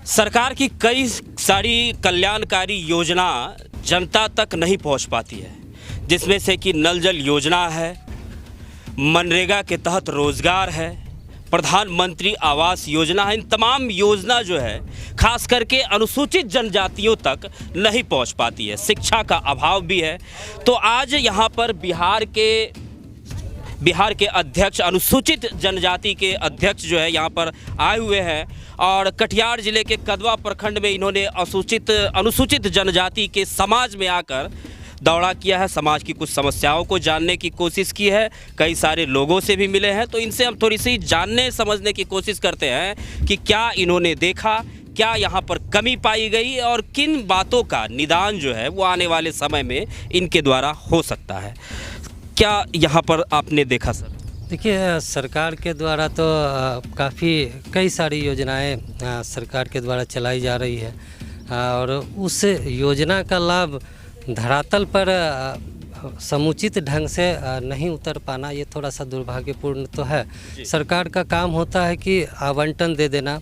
सरकार की कई सारी कल्याणकारी योजना जनता तक नहीं पहुंच पाती है, जिसमें से कि नल जल योजना है, मनरेगा के तहत रोजगार है, प्रधानमंत्री आवास योजना है। इन तमाम योजना जो है खास करके अनुसूचित जनजातियों तक नहीं पहुंच पाती है। शिक्षा का अभाव भी है। तो आज यहाँ पर बिहार के अध्यक्ष, अनुसूचित जनजाति के अध्यक्ष जो है यहाँ पर आए हुए हैं और कटिहार जिले के कदवा प्रखंड में इन्होंने अनुसूचित जनजाति के समाज में आकर दौरा किया है। समाज की कुछ समस्याओं को जानने की कोशिश की है। कई सारे लोगों से भी मिले हैं, तो इनसे हम थोड़ी सी जानने समझने की कोशिश करते हैं कि क्या इन्होंने देखा, क्या यहाँ पर कमी पाई गई और किन बातों का निदान जो है वो आने वाले समय में इनके द्वारा हो सकता है। क्या यहाँ पर आपने देखा सर? देखिए, सरकार के द्वारा तो कई सारी योजनाएं सरकार के द्वारा चलाई जा रही है और उस योजना का लाभ धरातल पर समुचित ढंग से नहीं उतर पाना, ये थोड़ा सा दुर्भाग्यपूर्ण तो है। सरकार का काम होता है कि आवंटन दे देना,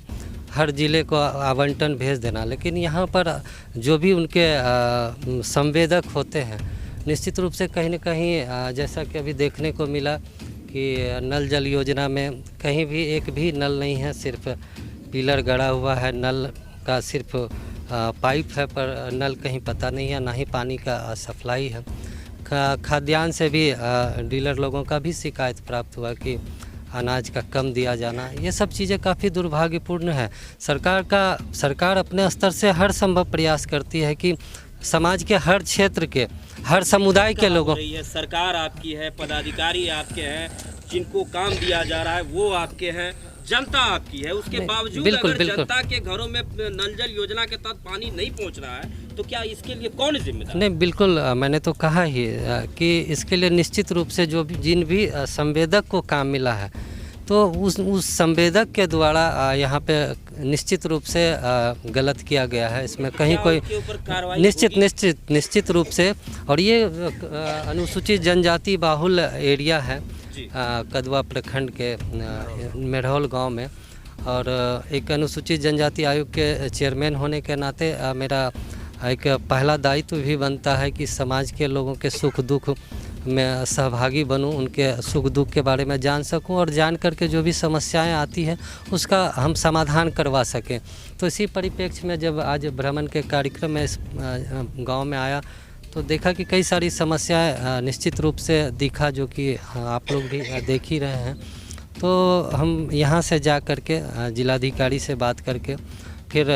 हर ज़िले को आवंटन भेज देना, लेकिन यहाँ पर जो भी उनके संवेदक होते हैं, निश्चित रूप से कहीं न कहीं जैसा कि अभी देखने को मिला कि नल जल योजना में कहीं भी एक भी नल नहीं है, सिर्फ पिलर गड़ा हुआ है, नल का सिर्फ पाइप है पर नल कहीं पता नहीं है, ना ही पानी का सप्लाई है। खाद्यान्न से भी डीलर लोगों का भी शिकायत प्राप्त हुआ कि अनाज का कम दिया जाना, ये सब चीज़ें काफ़ी दुर्भाग्यपूर्ण है। सरकार अपने स्तर से हर संभव प्रयास करती है कि समाज के हर क्षेत्र के, हर समुदाय के लोगों, सरकार आपकी है, पदाधिकारी आपके हैं, जिनको काम दिया जा रहा है वो आपके हैं, जनता आपकी है, उसके बावजूद अगर जनता के घरों में नल जल योजना के तहत पानी नहीं पहुंच रहा है तो क्या इसके लिए कौन जिम्मेदार? नहीं, बिल्कुल, मैंने तो कहा ही कि इसके लिए निश्चित रूप से जिन भी संवेदक को काम मिला है तो उस संवेदक के द्वारा यहाँ पे निश्चित रूप से गलत किया गया है। इसमें कहीं कोई निश्चित रूप से, और ये अनुसूचित जनजाति बाहुल एरिया है कदवा प्रखंड के मेढ़ौल गांव में, और एक अनुसूचित जनजाति आयोग के चेयरमैन होने के नाते मेरा एक पहला दायित्व भी बनता है कि समाज के लोगों के सुख दुख में सहभागी बनूं, उनके सुख दुख के बारे में जान सकूं और जान करके जो भी समस्याएं आती हैं उसका हम समाधान करवा सकें। तो इसी परिप्रेक्ष्य में जब आज भ्रमण के कार्यक्रम में इस गांव में आया तो देखा कि कई सारी समस्याएं निश्चित रूप से दिखा, जो कि आप लोग भी देख ही रहे हैं। तो हम यहाँ से जा कर के जिलाधिकारी से बात करके फिर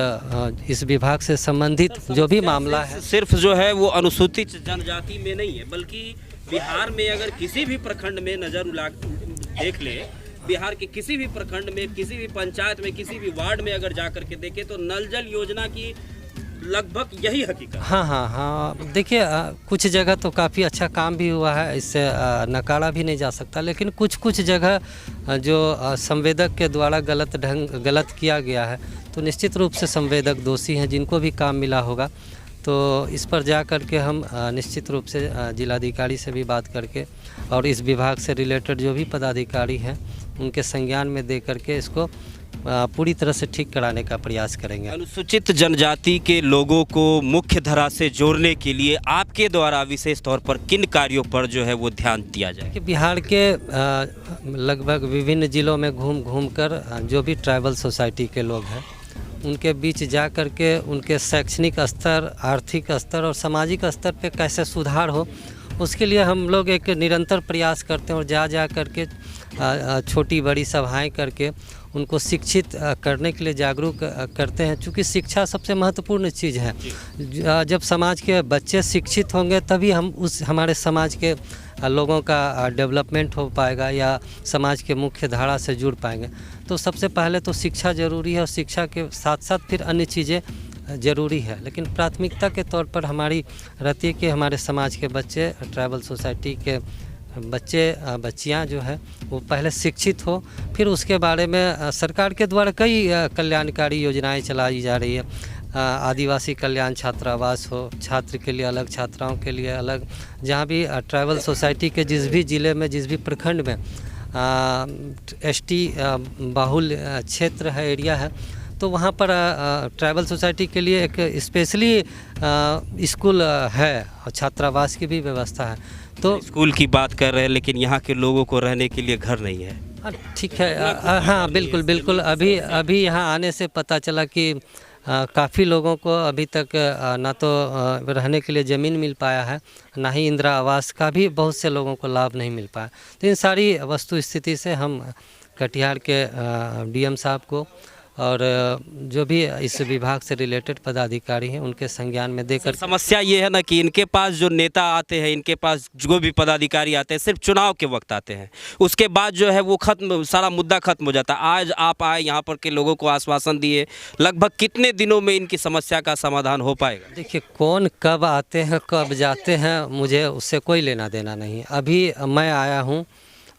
इस विभाग से संबंधित जो भी मामला है, सिर्फ जो है वो अनुसूचित जनजाति में नहीं है, बल्कि बिहार में अगर किसी भी प्रखंड में नज़र देख ले, बिहार के किसी भी प्रखंड में, किसी भी पंचायत में, किसी भी वार्ड में अगर जा कर के देखें तो नल जल योजना की लगभग यही हकीकत। हाँ, देखिए, कुछ जगह तो काफ़ी अच्छा काम भी हुआ है, इससे नकारा भी नहीं जा सकता, लेकिन कुछ जगह जो संवेदक के द्वारा गलत किया गया है तो निश्चित रूप से संवेदक दोषी हैं, जिनको भी काम मिला होगा। तो इस पर जा कर के हम निश्चित रूप से जिलाधिकारी से भी बात करके और इस विभाग से रिलेटेड जो भी पदाधिकारी हैं उनके संज्ञान में दे करके इसको पूरी तरह से ठीक कराने का प्रयास करेंगे। अनुसूचित जनजाति के लोगों को मुख्य धारा से जोड़ने के लिए आपके द्वारा विशेष तौर पर किन कार्यों पर जो है वो ध्यान दिया जाए? कि बिहार के लगभग विभिन्न ज़िलों में घूम कर जो भी ट्राइबल सोसाइटी के लोग हैं उनके बीच जा कर के उनके शैक्षणिक स्तर, आर्थिक स्तर और सामाजिक स्तर पे कैसे सुधार हो, उसके लिए हम लोग एक निरंतर प्रयास करते हैं और जा कर के छोटी बड़ी सभाएं करके उनको शिक्षित करने के लिए जागरूक करते हैं। चूँकि शिक्षा सबसे महत्वपूर्ण चीज़ है। जब समाज के बच्चे शिक्षित होंगे तभी हमारे समाज के लोगों का डेवलपमेंट हो पाएगा या समाज के मुख्य धारा से जुड़ पाएंगे। तो सबसे पहले तो शिक्षा ज़रूरी है और शिक्षा के साथ साथ फिर अन्य चीज़ें ज़रूरी है, लेकिन प्राथमिकता के तौर पर हमारी रहती है कि हमारे समाज के बच्चे, ट्राइबल सोसाइटी के बच्चे बच्चियां जो है वो पहले शिक्षित हो, फिर उसके बारे में सरकार के द्वारा कई कल्याणकारी योजनाएं चलाई जा रही है। आदिवासी कल्याण छात्रावास हो, छात्र के लिए अलग, छात्राओं के लिए अलग, जहाँ भी ट्राइबल सोसाइटी के जिस भी ज़िले में, जिस भी प्रखंड में एसटी बाहुल क्षेत्र है, एरिया है, तो वहाँ पर ट्राइबल सोसाइटी के लिए एक स्पेशली स्कूल है और छात्रावास की भी व्यवस्था है। तो स्कूल की बात कर रहे हैं, लेकिन यहाँ के लोगों को रहने के लिए घर नहीं है। ठीक है, हाँ बिल्कुल बिल्कुल। अभी यहाँ आने से पता चला कि काफ़ी लोगों को अभी तक ना तो रहने के लिए ज़मीन मिल पाया है, ना ही इंदिरा आवास का भी बहुत से लोगों को लाभ नहीं मिल पाया। तो इन सारी वस्तु स्थिति से हम कटिहार के डीएम साहब को और जो भी इस विभाग से रिलेटेड पदाधिकारी हैं उनके संज्ञान में देकर। समस्या ये है ना कि इनके पास जो नेता आते हैं, इनके पास जो भी पदाधिकारी आते हैं, सिर्फ चुनाव के वक्त आते हैं, उसके बाद जो है वो खत्म, सारा मुद्दा खत्म हो जाता है। आज आप आए यहाँ पर के लोगों को आश्वासन दिए, लगभग कितने दिनों में इनकी समस्या का समाधान हो पाएगा? देखिए, कौन कब आते हैं कब जाते हैं मुझे उससे कोई लेना देना नहीं। अभी मैं आया हूँ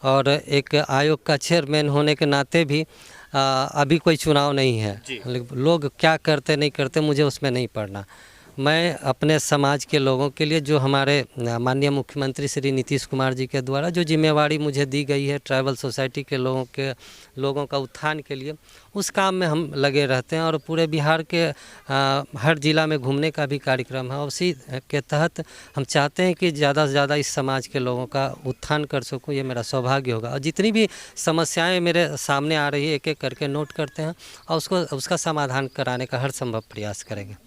और एक आयोग का चेयरमैन होने के नाते भी अभी कोई चुनाव नहीं है। लोग क्या करते नहीं करते मुझे उसमें नहीं पड़ना। मैं अपने समाज के लोगों के लिए, जो हमारे माननीय मुख्यमंत्री श्री नीतीश कुमार जी के द्वारा जो जिम्मेवारी मुझे दी गई है ट्राइबल सोसाइटी के लोगों का उत्थान के लिए, उस काम में हम लगे रहते हैं। और पूरे बिहार के हर जिला में घूमने का भी कार्यक्रम है। उसी के तहत हम चाहते हैं कि ज़्यादा से ज़्यादा इस समाज के लोगों का उत्थान कर सकूं, ये मेरा सौभाग्य होगा। और जितनी भी समस्याएं मेरे सामने आ रही है एक एक करके नोट करते हैं और उसका समाधान कराने का हर संभव प्रयास करेंगे।